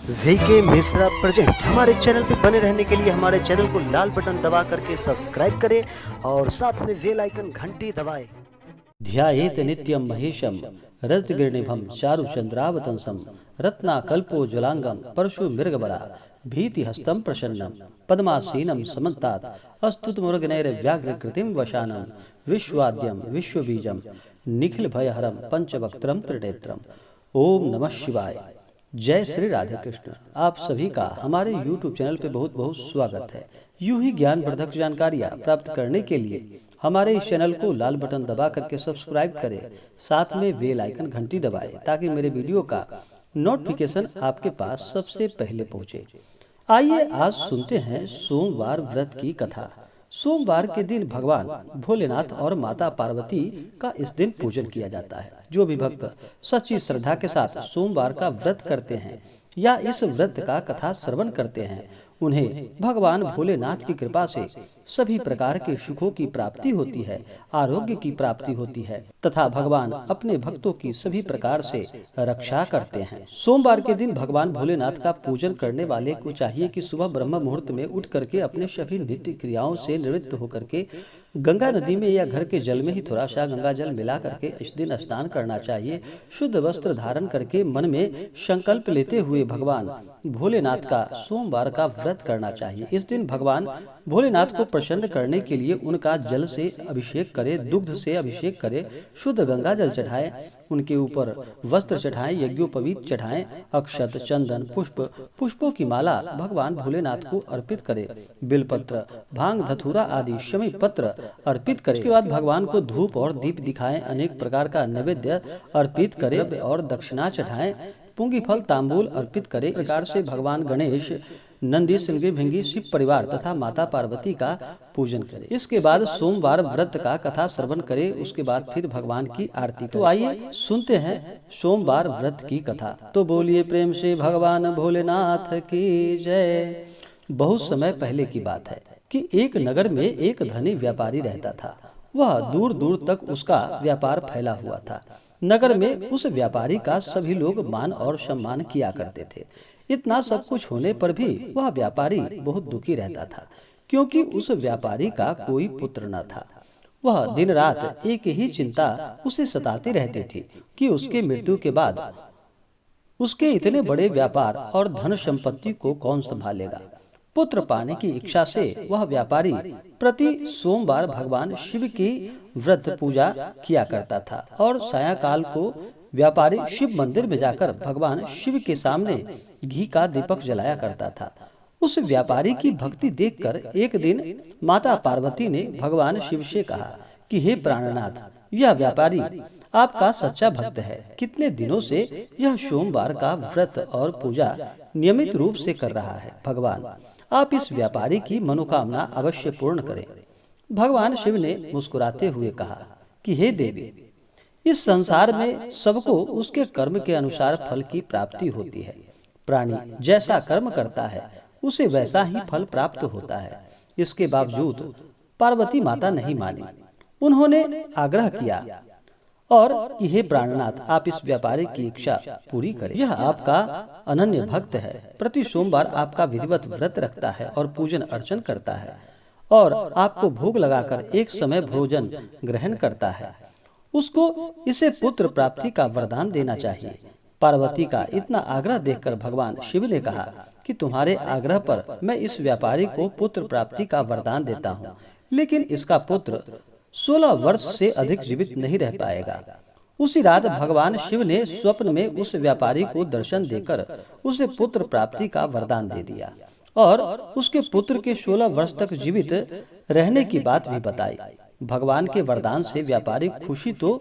VK Mishra present. हमारे channel पे बने रहने के लिए हमारे चैनल को लाल बटन दबा करके सब्सक्राइब करें और साथ में बेल आइकन घंटी दबाएं। ध्यायेत नित्यं महेशं रजतगिरिनिभं चारुचन्द्रावतंसं रत्नाकल्पोज्ज्वलांगं परशुमृगबला भीतिहस्तं प्रसन्नं पद्मासीनं समन्तात् अस्तुतमुर्गनैर्व्याघ्रकृतिं वशानं विश्वाद्यं विश्वबीजं निखिलभयहरं पंचवक्त्रं त्रिनेत्रम्। ओम नमः शिवाय। जय श्री राधे कृष्ण। आप सभी का हमारे YouTube चैनल पे बहुत बहुत स्वागत है। यूं ही ज्ञानवर्धक जानकारियाँ प्राप्त करने के लिए हमारे इस चैनल को लाल बटन दबा करके सब्सक्राइब करें, साथ में बेल आइकन घंटी दबाएं ताकि मेरे वीडियो का नोटिफिकेशन आपके पास सबसे पहले पहुंचे। आइए आज सुनते हैं सोमवार व्रत की कथा। सोमवार के दिन भगवान भोलेनाथ और माता पार्वती का इस दिन पूजन किया जाता है। जो भी भक्त सच्ची श्रद्धा के साथ सोमवार का व्रत करते हैं या इस व्रत का कथा श्रवण करते हैं, उन्हें भगवान भोलेनाथ की कृपा से सभी प्रकार के सुखों की प्राप्ति होती है, आरोग्य की प्राप्ति होती है तथा भगवान अपने भक्तों की सभी प्रकार से रक्षा करते हैं। सोमवार के दिन भगवान भोलेनाथ का पूजन करने वाले को चाहिए कि सुबह ब्रह्म मुहूर्त में उठ करके अपने सभी नित्य क्रियाओं से निवृत्त होकर के गंगा नदी में या घर के जल में ही थोड़ा सा गंगा जल मिला करके इस दिन स्नान करना चाहिए। शुद्ध वस्त्र धारण करके मन में संकल्प लेते हुए भगवान भोलेनाथ का सोमवार का व्रत करना चाहिए। इस दिन भगवान भोलेनाथ को प्रसन्न करने के लिए उनका जल से अभिषेक करे, दुग्ध से अभिषेक करे, शुद्ध गंगा जल चढ़ाएं, उनके ऊपर वस्त्र चढ़ाएं, यज्ञोपवीत चढ़ाएं, अक्षत, चंदन, पुष्पों की माला भगवान भोलेनाथ को अर्पित करे, बेलपत्र, भांग, धतूरा आदि शमी पत्र अर्पित करे। इसके बाद भगवान को धूप और दीप दिखाएं, अनेक प्रकार का नैवेद्य अर्पित करे और दक्षिणा चढ़ाएं, पुंगी फल तांबूल अर्पित करे। इस प्रकार से भगवान गणेश, नंदी, सिंगी, भिंगी, शिव परिवार तथा माता पार्वती का पूजन करे। इसके बाद सोमवार व्रत का कथा श्रवण करे। उसके बाद फिर भगवान की आरती करे। तो आइए सुनते हैं सोमवार व्रत की कथा। तो बोलिए प्रेम से भगवान भोलेनाथ की जय। बहुत समय पहले की बात है कि एक नगर में एक धनी व्यापारी रहता था। वह दूर दूर तक उसका व्यापार फैला हुआ था। नगर में उस व्यापारी का सभी लोग मान और सम्मान किया करते थे। इतना सब कुछ होने पर भी वह व्यापारी बहुत दुखी रहता था, क्योंकि उस व्यापारी का कोई पुत्र न था। वह दिन रात एक ही चिंता उसे सताती रहती थी कि उसके मृत्यु के बाद उसके इतने बड़े व्यापार और धन संपत्ति को कौन संभालेगा। पुत्र पाने की इच्छा से वह व्यापारी प्रति सोमवार भगवान शिव की व्रत पूजा किया करता था और सायंकाल को व्यापारी शिव मंदिर में जाकर भगवान शिव के सामने घी का दीपक जलाया करता था। उस व्यापारी की भक्ति देखकर एक दिन माता पार्वती ने भगवान शिव से कहा कि हे प्राणनाथ, यह व्यापारी आपका सच्चा भक्त है। कितने दिनों से यह सोमवार का व्रत और पूजा नियमित रूप से कर रहा है। भगवान, आप इस व्यापारी की मनोकामना अवश्य पूर्ण करें। भगवान शिव ने मुस्कुराते हुए कहा कि हे देवी, इस संसार में सबको उसके कर्म के अनुसार फल की प्राप्ति होती है। प्राणी जैसा कर्म करता है उसे वैसा ही फल प्राप्त होता है। इसके बावजूद पार्वती माता नहीं मानी। उन्होंने आग्रह किया और कि हे प्राणनाथ, आप इस व्यापारी की इच्छा पूरी करें। यह आपका अनन्य भक्त है। प्रति सोमवार आपका विधिवत व्रत रखता है और पूजन अर्चन करता है और आपको भोग लगाकर एक समय भोजन ग्रहण करता है। उसको इसे पुत्र प्राप्ति का वरदान देना चाहिए। पार्वती का इतना आग्रह देखकर भगवान शिव ने कहा कि तुम्हारे आग्रह पर मैं इस व्यापारी को पुत्र प्राप्ति का वरदान देता हूँ, लेकिन इसका पुत्र 16 वर्ष से अधिक जीवित नहीं रह पाएगा। उसी रात भगवान शिव ने स्वप्न में उस व्यापारी को दर्शन देकर उसे पुत्र प्राप्ति का वरदान दे दिया और उसके पुत्र के 16 वर्ष तक जीवित रहने की बात भी बताई। भगवान के वरदान से व्यापारी खुशी तो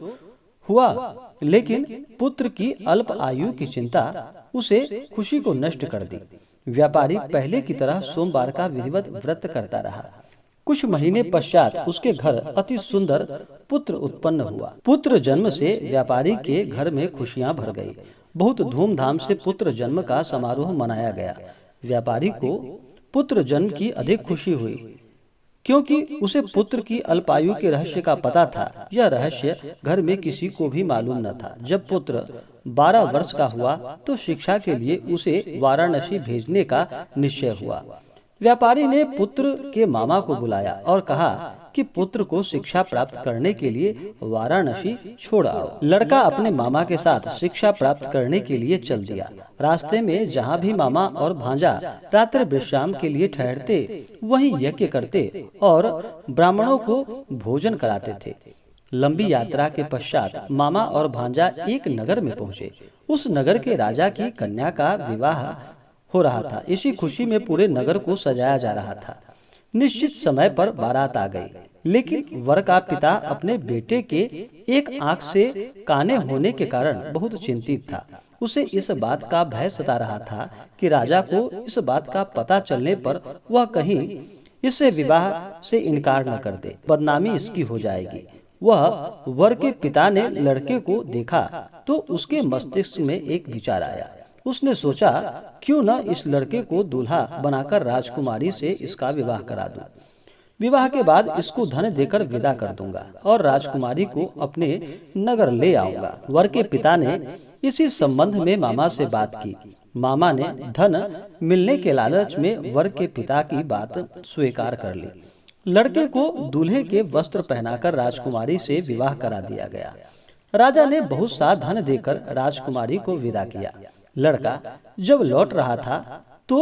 हुआ, लेकिन पुत्र की अल्प आयु की चिंता उसे खुशी को नष्ट कर दी। व्यापारी पहले की तरह सोमवार का विधिवत व्रत करता रहा। कुछ महीने पश्चात उसके घर अति सुंदर पुत्र उत्पन्न हुआ। पुत्र जन्म से व्यापारी के घर में खुशियां भर गई। बहुत धूमधाम से पुत्र जन्म का समारोह मनाया गया। व्यापारी को पुत्र जन्म की अधिक खुशी हुई, क्योंकि उसे पुत्र की अल्पायु के रहस्य का पता था। यह रहस्य घर में किसी को भी मालूम न था। जब पुत्र 12 वर्ष का हुआ तो शिक्षा के लिए उसे वाराणसी भेजने का निश्चय हुआ। व्यापारी ने पुत्र के मामा को बुलाया और कहा कि पुत्र को शिक्षा प्राप्त करने के लिए वाराणसी छोड़ आओ। लड़का अपने मामा के साथ शिक्षा प्राप्त करने के लिए चल दिया। रास्ते में जहाँ भी मामा और भांजा रात्रि विश्राम के लिए ठहरते वहीं यज्ञ करते और ब्राह्मणों को भोजन कराते थे। लंबी यात्रा के पश्चात मामा और भांजा एक नगर में पहुँचे। उस नगर के राजा की कन्या का विवाह हो रहा था। इसी खुशी में पूरे नगर को सजाया जा रहा था। निश्चित समय पर बारात आ गई, लेकिन वर का पिता अपने बेटे के एक आंख से काने होने के कारण बहुत चिंतित था। उसे इस बात का भय सता रहा था कि राजा को इस बात का पता चलने पर वह कहीं इससे विवाह से इनकार न कर दे, बदनामी इसकी हो जाएगी। वह वर के पिता ने लड़के को देखा तो उसके मस्तिष्क में एक विचार आया। उसने सोचा, क्यों न इस लड़के को दूल्हा बनाकर राजकुमारी से इसका विवाह करा दूं। विवाह के बाद इसको धन देकर विदा कर दूंगा और राजकुमारी को अपने नगर ले आऊंगा। वर के पिता ने इसी संबंध में मामा से बात की। मामा ने धन मिलने के लालच में वर के पिता की बात स्वीकार कर ली। लड़के को दूल्हे के वस्त्र पहनाकर राजकुमारी से विवाह करा दिया गया। राजा ने बहुत सा धन देकर राजकुमारी को विदा किया। लड़का जब लौट रहा था तो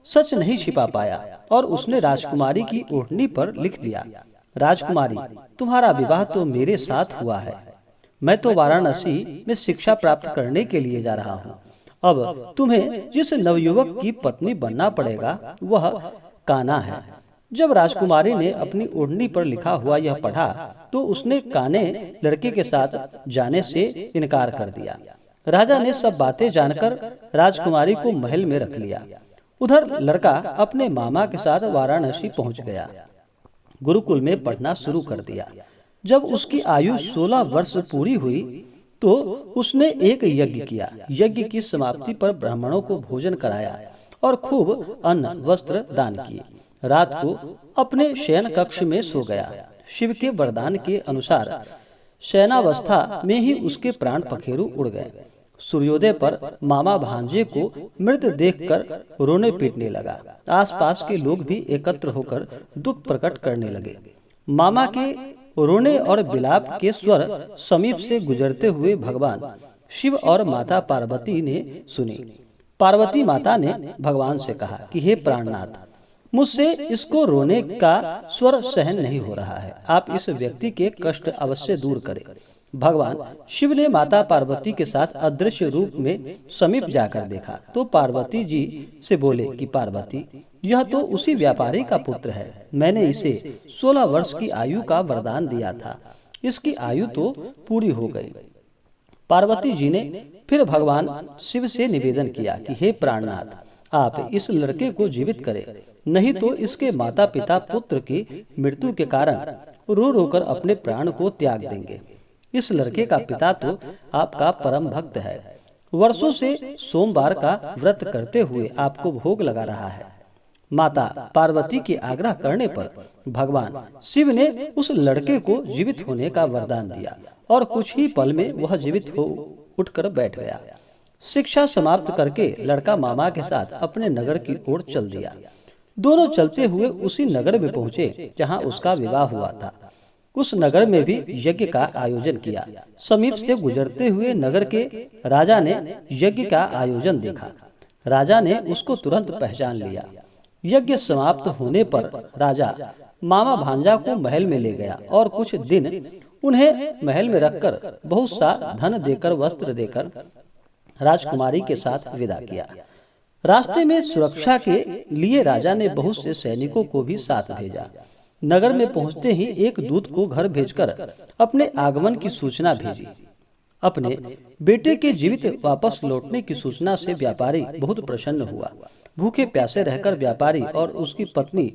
सच नहीं छिपा पाया और उसने राजकुमारी की ओढ़नी पर लिख दिया, राजकुमारी, तुम्हारा विवाह तो मेरे साथ हुआ है। मैं तो वाराणसी में शिक्षा प्राप्त करने के लिए जा रहा हूँ। अब तुम्हें जिस नवयुवक की पत्नी बनना पड़ेगा वह काना है। जब राजकुमारी ने अपनी ओढ़नी पर लिखा हुआ यह पढ़ा तो उसने काने लड़के के साथ जाने से इनकार कर दिया। राजा ने सब बातें जानकर राजकुमारी को महल में रख लिया। उधर लड़का अपने मामा के साथ वाराणसी पहुंच गया। गुरुकुल में पढ़ना शुरू कर दिया। जब उसकी आयु 16 वर्ष पूरी हुई तो उसने एक यज्ञ किया। यज्ञ की समाप्ति पर ब्राह्मणों को भोजन कराया और खूब अन्न वस्त्र दान किए। रात को अपने शयन कक्ष में सो गया। शिव के वरदान के अनुसार शयनावस्था में ही उसके प्राण पखेरु उड़ गए। सूर्योदय पर मामा भांजे को मृत देखकर रोने पीटने लगा। आसपास के लोग भी एकत्र होकर दुख प्रकट करने लगे। मामा के रोने और विलाप के स्वर समीप से गुजरते हुए भगवान शिव और माता पार्वती ने सुनी। पार्वती माता ने भगवान से कहा कि हे प्राणनाथ, मुझसे इसको रोने का स्वर सहन नहीं हो रहा है। आप इस व्यक्ति के कष्ट अवश्य दूर करें। भगवान शिव ने माता पार्वती के साथ अदृश्य रूप में समीप जाकर देखा तो पार्वती जी से बोले कि पार्वती, यह तो उसी व्यापारी का पुत्र है। मैंने इसे 16 वर्ष की आयु का वरदान दिया था। इसकी आयु तो पूरी हो गई। पार्वती जी ने फिर भगवान शिव से निवेदन किया कि हे प्राणनाथ, आप इस लड़के को जीवित करें, नहीं तो इसके माता पिता पुत्र की मृत्यु के कारण रो रोकर अपने प्राण को त्याग देंगे। इस लड़के का पिता तो आपका परम भक्त है। वर्षों से सोमवार का व्रत करते हुए आपको भोग लगा रहा है। माता पार्वती के आग्रह करने पर भगवान शिव ने उस लड़के को जीवित होने का वरदान दिया और कुछ ही पल में वह जीवित हो उठकर बैठ गया। शिक्षा समाप्त करके लड़का मामा के साथ अपने नगर की ओर चल दिया। दोनों चलते हुए उसी नगर में पहुंचे जहां उसका विवाह हुआ था। उस नगर में भी यज्ञ का आयोजन किया। समीप से गुजरते हुए नगर के राजा ने यज्ञ का आयोजन देखा। राजा ने उसको तुरंत पहचान लिया। यज्ञ समाप्त होने पर राजा मामा भांजा को महल में ले गया और कुछ दिन उन्हें महल में रखकर बहुत सा धन देकर वस्त्र देकर राजकुमारी के साथ विदा किया। रास्ते में सुरक्षा के लिए राजा ने बहुत से सैनिकों को भी साथ भेजा। नगर में पहुंचते ही एक दूत को घर भेजकर अपने आगमन की सूचना भेजी। अपने बेटे के जीवित वापस लौटने की सूचना से व्यापारी बहुत प्रसन्न हुआ। भूखे प्यासे रहकर व्यापारी और उसकी पत्नी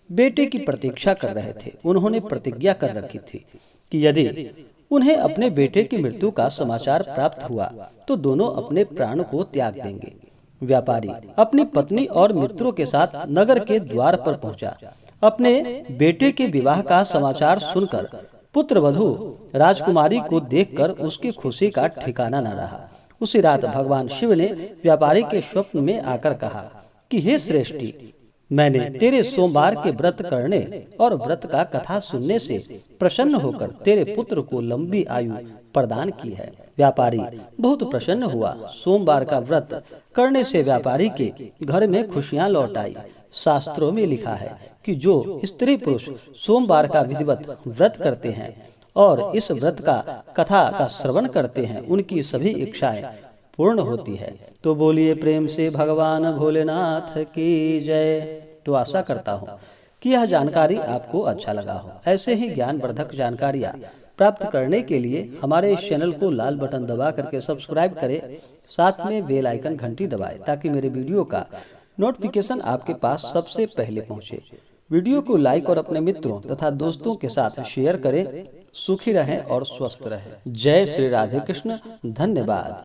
बेटे की प्रतीक्षा कर रहे थे। उन्होंने प्रतिज्ञा कर रखी थी कि यदि उन्हें अपने बेटे की मृत्यु का समाचार प्राप्त हुआ तो दोनों अपने प्राण को त्याग देंगे। व्यापारी अपनी पत्नी और मित्रों के साथ नगर के द्वार पर पहुंचा। अपने बेटे के विवाह का समाचार सुनकर पुत्रवधू राजकुमारी को देखकर उसकी खुशी का ठिकाना न रहा। उसी रात भगवान शिव ने व्यापारी के स्वप्न में आकर कहा कि हे श्रेष्ठी, मैंने तेरे सोमवार के व्रत करने और व्रत का कथा सुनने से प्रसन्न होकर तेरे पुत्र को लंबी आयु प्रदान की है। व्यापारी बहुत प्रसन्न हुआ। सोमवार का व्रत करने से व्यापारी के घर में खुशियां लौट आई। शास्त्रों में लिखा है कि जो स्त्री पुरुष सोमवार का विधिवत व्रत करते हैं और इस व्रत का कथा का श्रवण करते हैं, उनकी सभी इच्छाएं पूर्ण होती है। तो बोलिए प्रेम से भगवान भोलेनाथ की जय। तो आशा करता हूँ कि यह जानकारी आपको अच्छा लगा हो। ऐसे ही ज्ञानवर्धक जानकारियाँ प्राप्त करने के लिए हमारे इस चैनल को लाल बटन दबा करके सब्सक्राइब करें, साथ में बेल आइकन घंटी दबाएं ताकि मेरे वीडियो का नोटिफिकेशन आपके पास सबसे पहले पहुंचे। वीडियो को लाइक और अपने मित्रों तथा दोस्तों के साथ शेयर करें। सुखी रहें और स्वस्थ रहें। जय श्री राधे कृष्ण। धन्यवाद।